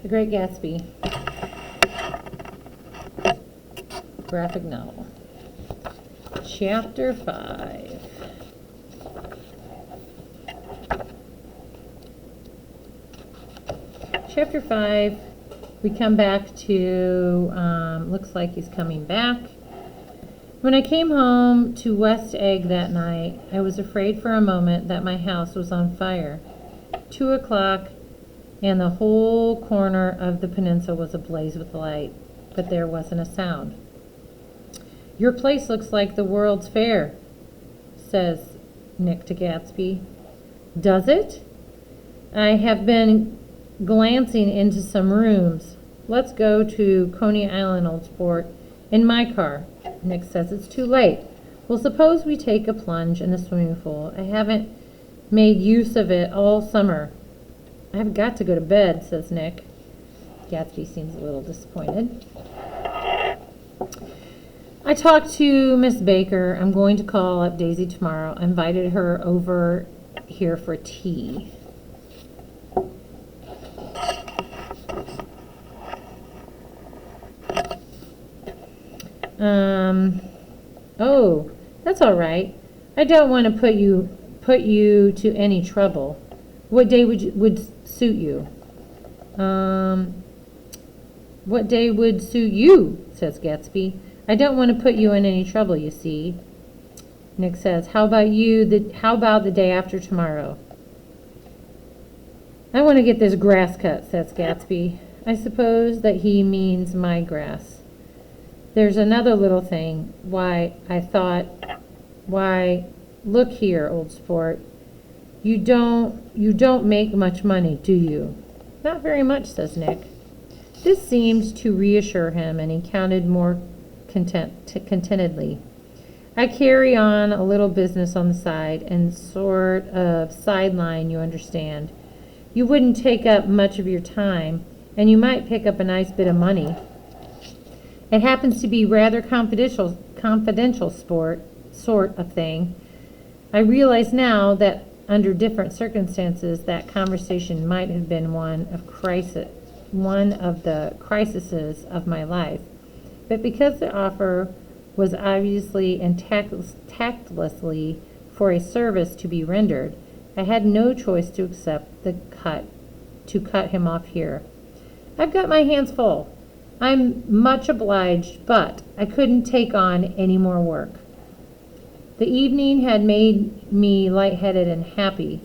The Great Gatsby. Graphic novel. Chapter 5. Chapter 5, we come back to, looks like he's coming back. When I came home to West Egg that night, I was afraid for a moment that my house was on fire. 2 o'clock, and the whole corner of the peninsula was ablaze with light, but there wasn't a sound. "Your place looks like the World's Fair," says Nick to Gatsby. "Does it? I have been glancing into some rooms. Let's go to Coney Island, old sport, in my car." Nick says it's too late. "Well, suppose we take a plunge in the swimming pool. I haven't made use of it all summer." "I've got to go to bed," says Nick. Gatsby seems a little disappointed. "I talked to Miss Baker. I'm going to call up Daisy tomorrow. I invited her over here for tea." "Oh, that's all right. I don't want to put you to any trouble. What day would suit you?" "What day would suit you?" says Gatsby. "I don't want to put you in any trouble, you see." Nick says, How about the day after tomorrow?" "I want to get this grass cut," says Gatsby. I suppose that he means my grass. "There's another little thing. Why, look here, old sport. You don't make much money, do you?" "Not very much," says Nick. This seemed to reassure him, and he counted more contentedly. "I carry on a little business on the side, and sort of sideline, you understand. You wouldn't take up much of your time, and you might pick up a nice bit of money. It happens to be rather confidential sort of thing. I realize now that under different circumstances that conversation might have been one of the crises of my life. But because the offer was obviously and tactlessly for a service to be rendered, I had no choice to accept to cut him off here. I've got my hands full. I'm much obliged, but I couldn't take on any more work." The evening had made me lightheaded and happy.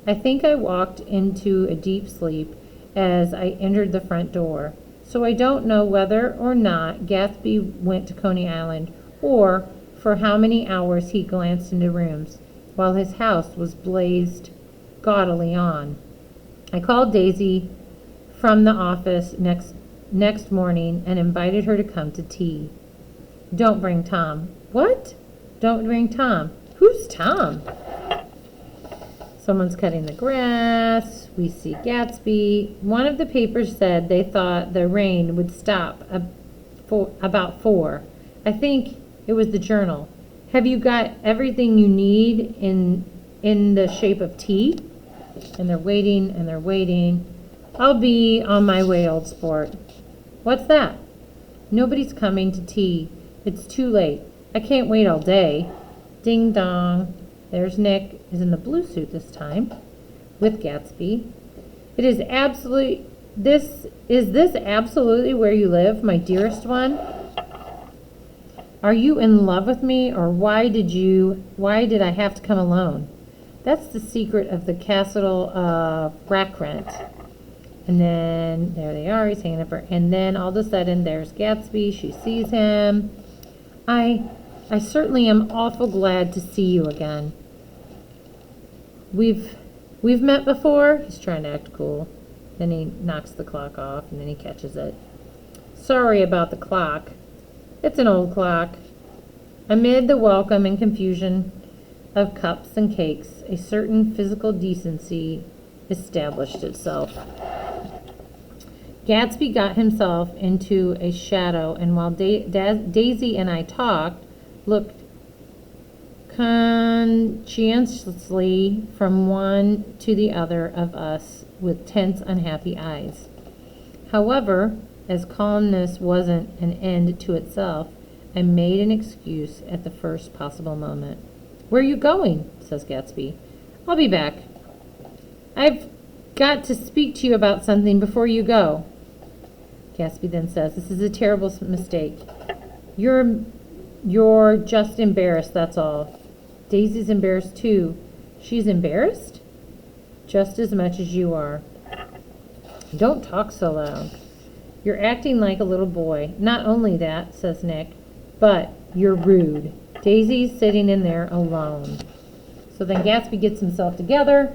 I think I walked into a deep sleep as I entered the front door. So I don't know whether or not Gatsby went to Coney Island, or for how many hours he glanced into rooms, while his house was blazed gaudily on. I called Daisy from the office next morning and invited her to come to tea. "Don't bring Tom." "What? Don't bring Tom? Who's Tom?" Someone's cutting the grass. We see Gatsby. One of the papers said they thought the rain would stop about 4. I think it was the Journal. "Have you got everything you need in the shape of tea?" And they're waiting and they're waiting. "I'll be on my way, old sport." "What's that?" "Nobody's coming to tea. It's too late. I can't wait all day." Ding dong. There's Nick, is in the blue suit this time, with Gatsby. Is this absolutely where you live, my dearest one? Are you in love with me, or why did I have to come alone? That's the secret of the castle of Rackrent. And then there they are, he's hanging up her, and then all of a sudden there's Gatsby, she sees him. I certainly am awful glad to see you again. We've met before?" He's trying to act cool. Then he knocks the clock off, and then he catches it. "Sorry about the clock. It's an old clock." Amid the welcome and confusion of cups and cakes, a certain physical decency established itself. Gatsby got himself into a shadow, and while Daisy and I looked conscientiously from one to the other of us with tense, unhappy eyes. However, as calmness wasn't an end to itself, I made an excuse at the first possible moment. "Where are you going?" says Gatsby. "I'll be back. I've got to speak to you about something before you go." Gatsby then says, "This is a terrible mistake. You're just embarrassed, that's all." "Daisy's embarrassed too." "She's embarrassed?" "Just as much as you are." "Don't talk so loud. You're acting like a little boy." "Not only that," says Nick, "but you're rude. Daisy's sitting in there alone." So then Gatsby gets himself together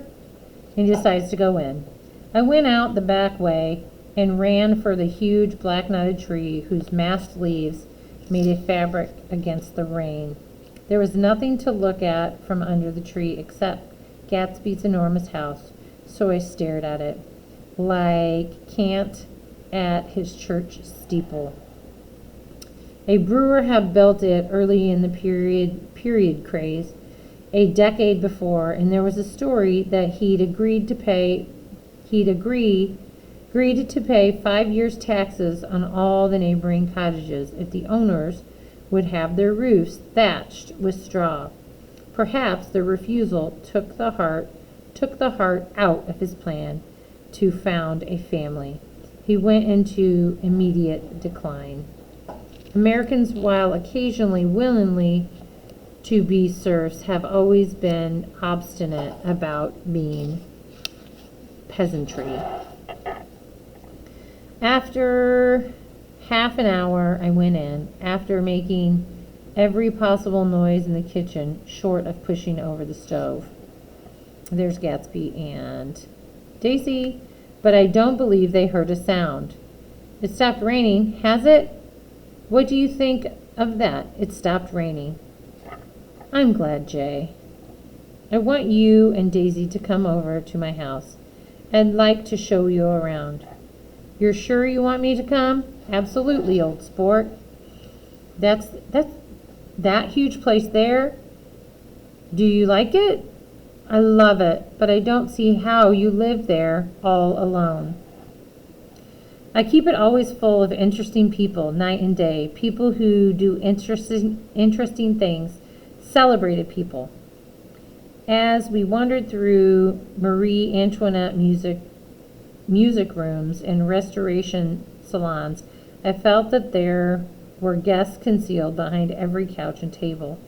and he decides to go in. I went out the back way and ran for the huge black-knotted tree whose massed leaves made a fabric against the rain. There was nothing to look at from under the tree except Gatsby's enormous house, so I stared at it, like Cant at his church steeple. A brewer had built it early in the period craze, a decade before, and there was a story that he'd agreed to pay 5 years' taxes on all the neighboring cottages if the owners would have their roofs thatched with straw. Perhaps the refusal took the heart out of his plan to found a family. He went into immediate decline. Americans, while occasionally willingly to be serfs, have always been obstinate about being peasantry. After half an hour, I went in, after making every possible noise in the kitchen, short of pushing over the stove. There's Gatsby and Daisy, but I don't believe they heard a sound. It stopped raining, has it? What do you think of that? It stopped raining. I'm glad, Jay. I want you and Daisy to come over to my house. I'd like to show you around. You're sure you want me to come? Absolutely, old sport. That's that huge place there? Do you like it? I love it, but I don't see how you live there all alone. I keep it always full of interesting people, night and day, people who do interesting things, celebrated people. As we wandered through Marie Antoinette music rooms and restoration salons, I felt that there were guests concealed behind every couch and table,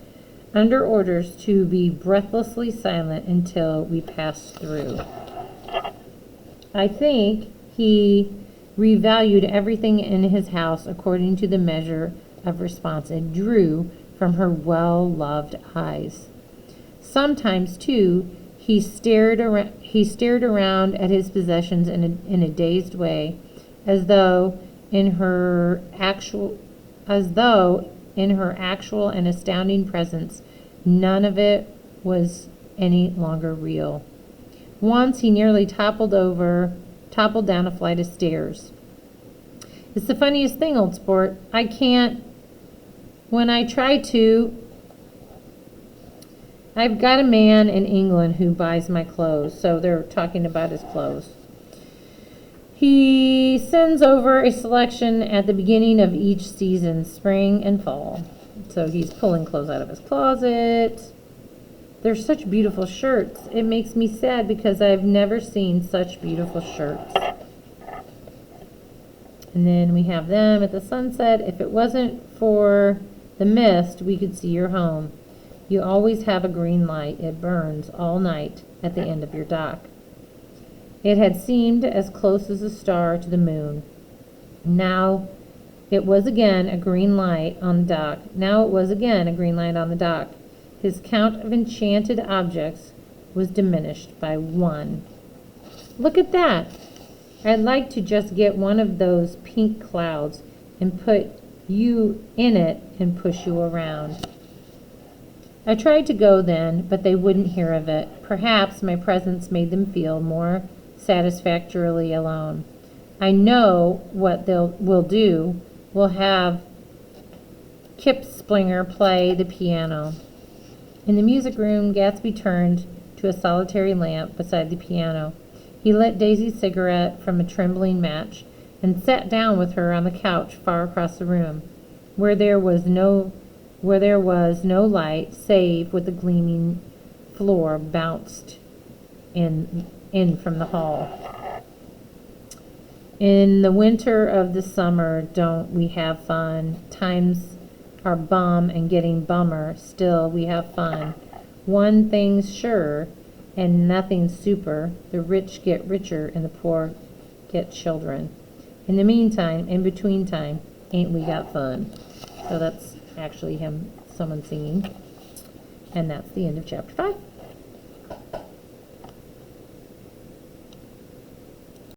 under orders to be breathlessly silent until we passed through. I think he revalued everything in his house according to the measure of response it drew from her well-loved eyes. Sometimes, too, he stared around at his possessions in a dazed way, as though in her actual and astounding presence, none of it was any longer real. Once he nearly toppled down a flight of stairs. It's the funniest thing, old sport. I can't. When I try to, I've got a man in England who buys my clothes, so they're talking about his clothes. He sends over a selection at the beginning of each season, spring and fall. So he's pulling clothes out of his closet. They're such beautiful shirts. It makes me sad because I've never seen such beautiful shirts. And then we have them at the sunset. If it wasn't for the mist, we could see your home. You always have a green light. It burns all night at the end of your dock. It had seemed as close as a star to the moon. Now it was again a green light on the dock. His count of enchanted objects was diminished by one. Look at that! I'd like to just get one of those pink clouds and put you in it and push you around. I tried to go then, but they wouldn't hear of it. Perhaps my presence made them feel more satisfactorily alone. I know what we'll do. We'll have Kip Splinger play the piano. In the music room, Gatsby turned to a solitary lamp beside the piano. He lit Daisy's cigarette from a trembling match and sat down with her on the couch far across the room, where there was no light save what the gleaming floor bounced in from the hall. In the winter of the summer, don't we have fun? Times are bum and getting bummer. Still, we have fun. One thing's sure, and nothing super. The rich get richer, and the poor get children. In the meantime, in between time, ain't we got fun? So that's actually someone singing. And that's the end of chapter 5.